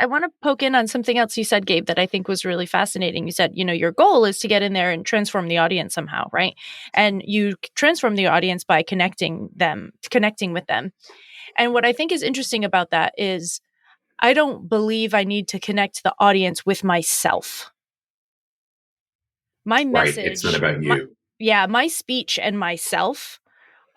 I want to poke in on something else you said, Gabe, that I think was really fascinating. You said, your goal is to get in there and transform the audience somehow, right? And you transform the audience by connecting with them. And what I think is interesting about that is I don't believe I need to connect the audience with myself. My message, right. It's not about you. My speech and myself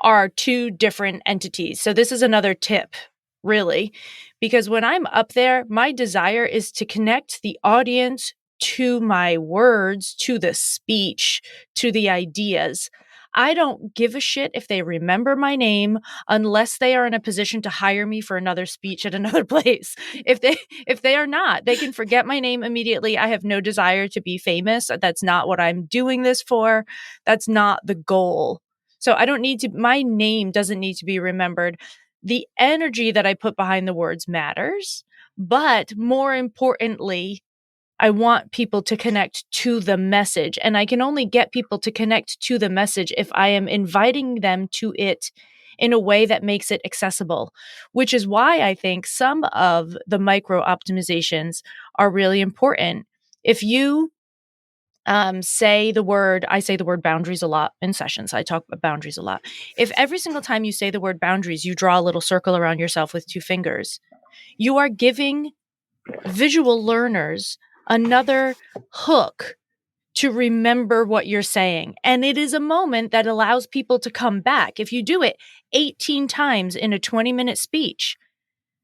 are two different entities. So this is another tip, really, because when I'm up there, my desire is to connect the audience to my words, to the speech, to the ideas. I don't give a shit if they remember my name unless they are in a position to hire me for another speech at another place. If they are not, they can forget my name immediately. I have no desire to be famous. That's not what I'm doing this for. That's not the goal. So my name doesn't need to be remembered. The energy that I put behind the words matters, but more importantly, I want people to connect to the message. And I can only get people to connect to the message if I am inviting them to it in a way that makes it accessible, which is why I think some of the micro optimizations are really important. If you I say the word boundaries a lot in sessions. I talk about boundaries a lot. If every single time you say the word boundaries, you draw a little circle around yourself with 2 fingers, you are giving visual learners another hook to remember what you're saying. And it is a moment that allows people to come back. If you do it 18 times in a 20-minute speech,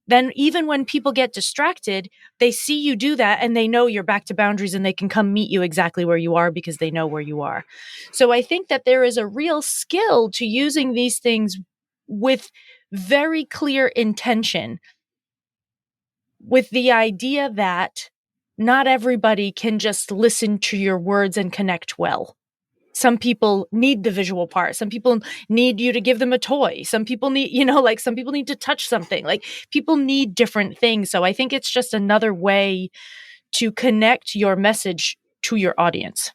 then even when people get distracted, they see you do that and they know you're back to boundaries and they can come meet you exactly where you are because they know where you are. So I think that there is a real skill to using these things with very clear intention, with the idea that not everybody can just listen to your words and connect well. Some people need the visual part. Some people need you to give them a toy. Some people need, some people need to touch something. Like, people need different things. So I think it's just another way to connect your message to your audience.